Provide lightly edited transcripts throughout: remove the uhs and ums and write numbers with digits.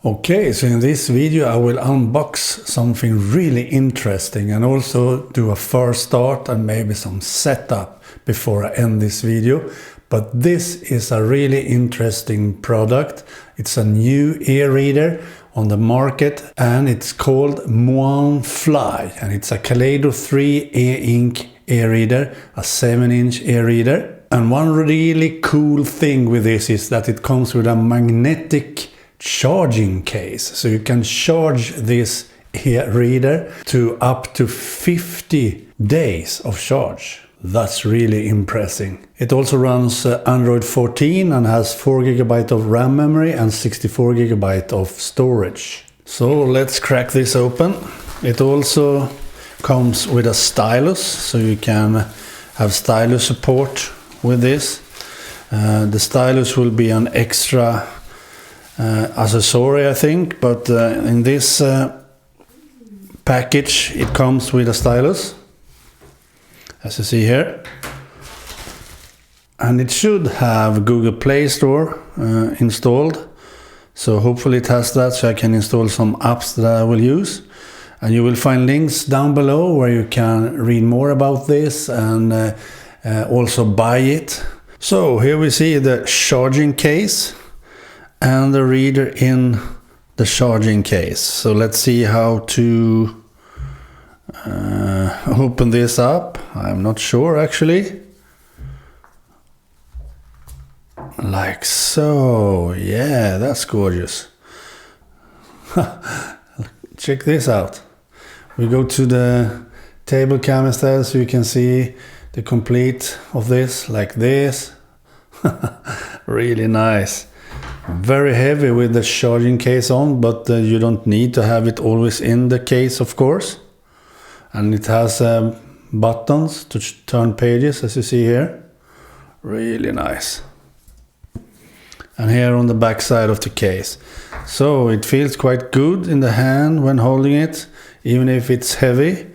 Okay, so in this video I will unbox something really interesting and also do a first start and maybe some setup before I end this video. But this is a really interesting product. It's a new e-reader on the market and it's called MoaanFLY, and it's a Kaleido 3 e-ink e-reader, a 7-inch e-reader. And one really cool thing with this is that it comes with a magnetic charging case, so you can charge this e-reader to up to 50 days of charge. That's really impressive. It also runs Android 14 and has 4 GB of RAM memory and 64 GB of storage. So let's crack this open. It also comes with a stylus, so you can have stylus support with this. The stylus will be an extra accessory, I think, but in this package it comes with a stylus, as you see here, and it should have Google Play Store installed, so hopefully it has that, so I can install some apps that I will use. And you will find links down below where you can read more about this and also buy it. So here we see the charging case and the reader in the charging case. So let's see how to open this up. I'm not sure actually. Like so. Yeah, that's gorgeous. Check this out. We go to the table cam instead, so you can see the complete of this, like this. Really nice. Very heavy with the charging case on, but you don't need to have it always in the case, of course. And it has buttons to turn pages, as you see here. Really nice. And here on the back side of the case. So it feels quite good in the hand when holding it, even if it's heavy.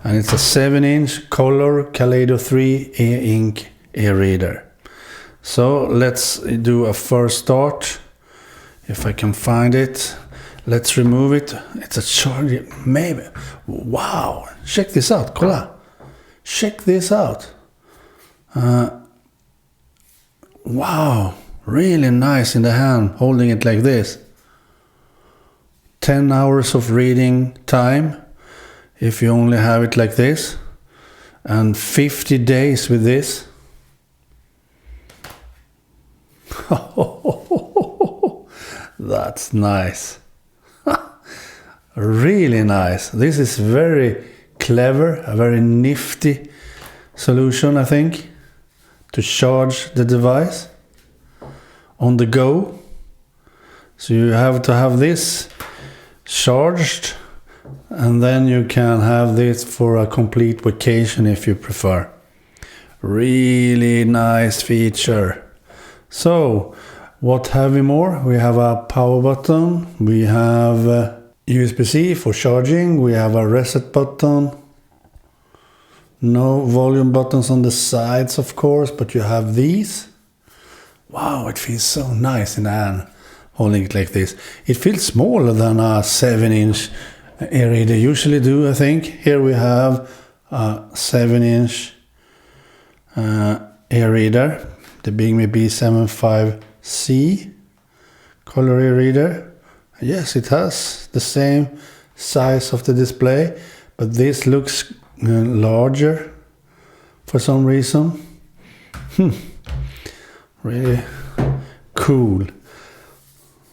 And it's a 7-inch color Kaleido 3 e-ink e-reader. So let's do a first start. If I can find it, let's remove it. It's a charger, maybe. Wow, check this out, kolla. Check this out. Wow, really nice in the hand, holding it like this. 10 hours of reading time, if you only have it like this. And 50 days with this. That's nice. Really nice. This is very clever, a very nifty solution, I think, to charge the device on the go. So you have to have this charged, and then you can have this for a complete vacation if you prefer. Really nice feature. So what have we more? We have a power button, we have USB-C for charging, we have a reset button, no volume buttons on the sides of course, but you have these. Wow, it feels so nice in the hand, holding it like this. It feels smaller than a 7-inch e-reader usually do, I think. Here we have a 7-inch e-reader, the Bigme B75C color e-reader. Yes, it has the same size of the display, but this looks larger for some reason. Really cool.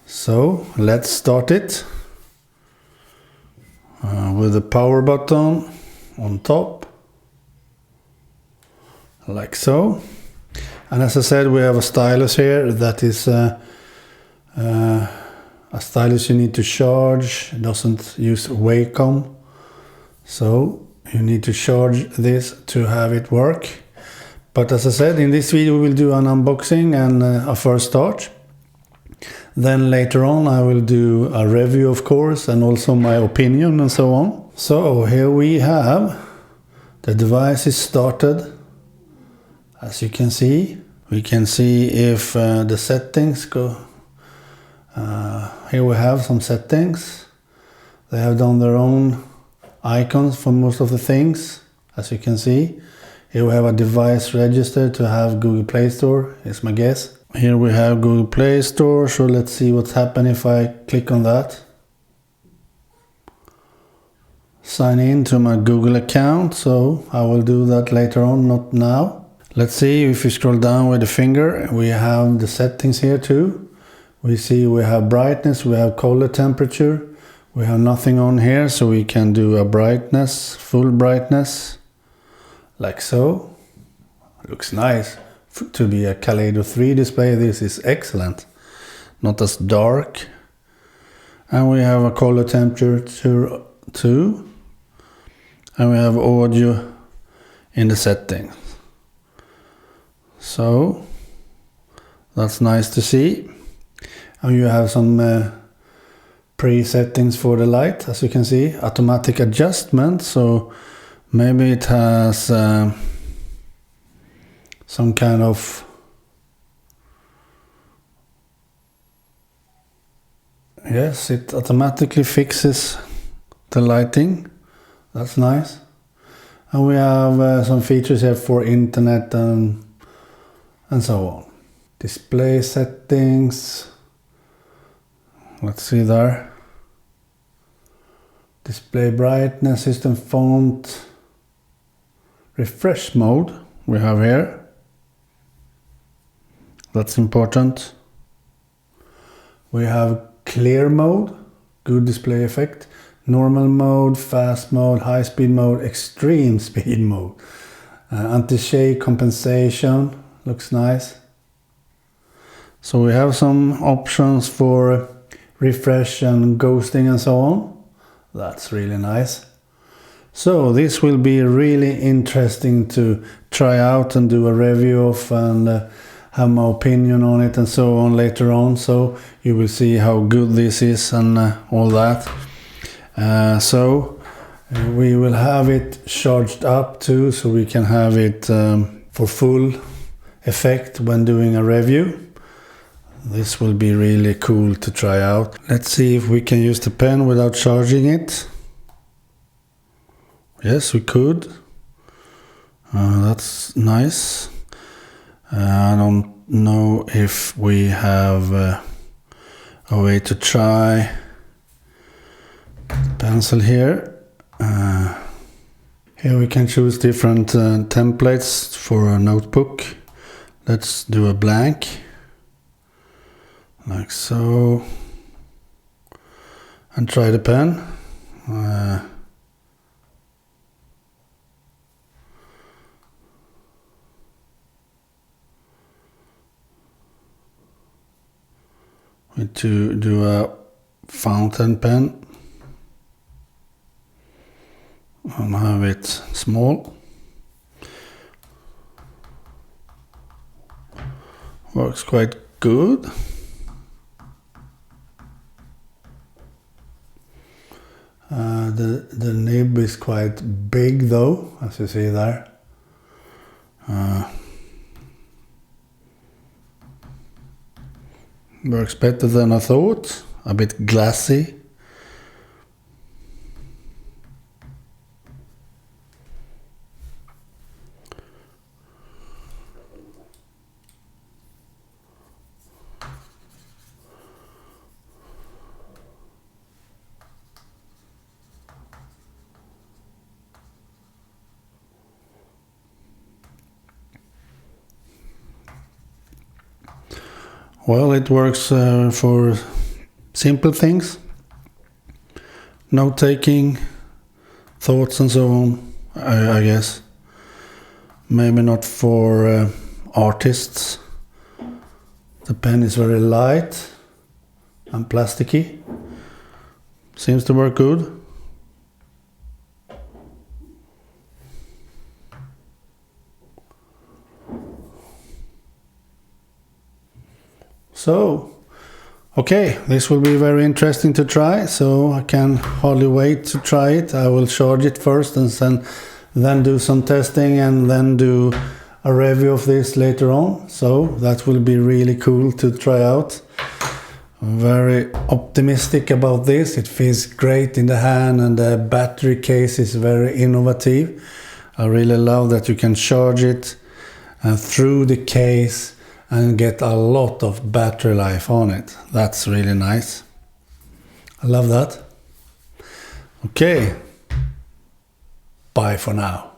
So let's start it with the power button on top, like so. And as I said, we have a stylus here that is a stylus you need to charge. It doesn't use Wacom, so you need to charge this to have it work. But as I said, in this video we will do an unboxing and a first start. Then later on I will do a review, of course, and also my opinion and so on. So here we have the device is started. As you can see, we can see if the settings go Here we have some settings. They have done their own icons for most of the things, as you can see. Here we have a device register to have Google Play Store, is my guess. Here we have Google Play Store, so let's see what's happening if I click on that. Sign in to my Google account, so I will do that later on, not now. Let's see, if you scroll down with the finger, we have the settings here too. We see we have brightness, we have color temperature. We have nothing on here, so we can do a brightness, full brightness, like so. Looks nice. To be a Kaleido 3 display, this is excellent. Not as dark. And we have a color temperature too. And we have audio in the settings. So, that's nice to see. And you have some pre-settings for the light, as you can see. Automatic adjustment, so maybe it has some kind of... Yes, it automatically fixes the lighting. That's nice. And we have some features here for internet and so on. Display settings. Let's see there. Display brightness, system font. Refresh mode we have here. That's important. We have clear mode, good display effect. Normal mode, fast mode, high speed mode, extreme speed mode. Anti-shake compensation, looks nice. So we have some options for refresh and ghosting and so on. That's really nice. So this will be really interesting to try out and do a review of, and have my opinion on it and so on later on. So you will see how good this is and all that. So we will have it charged up too, so we can have it for full effect when doing a review. This will be really cool to try out. Let's see if we can use the pen without charging it. Yes, we could. That's nice. I don't know if we have a way to try pencil here. Here we can choose different templates for a notebook. Let's do a blank. Like so, and try the pen. To do a fountain pen and have it small. Works quite good. The nib is quite big though, as you see there. Works better than I thought, a bit glassy. Well, it works for simple things, note-taking, thoughts and so on, I guess. Maybe not for artists. The pen is very light and plasticky. Seems to work good. So, okay, this will be very interesting to try, so I can hardly wait to try it. I will charge it first and then do some testing and then do a review of this later on. So that will be really cool to try out. I'm very optimistic about this. It feels great in the hand, and the battery case is very innovative. I really love that you can charge it through the case and get a lot of battery life on it. That's really nice. I love that. Okay. Bye for now.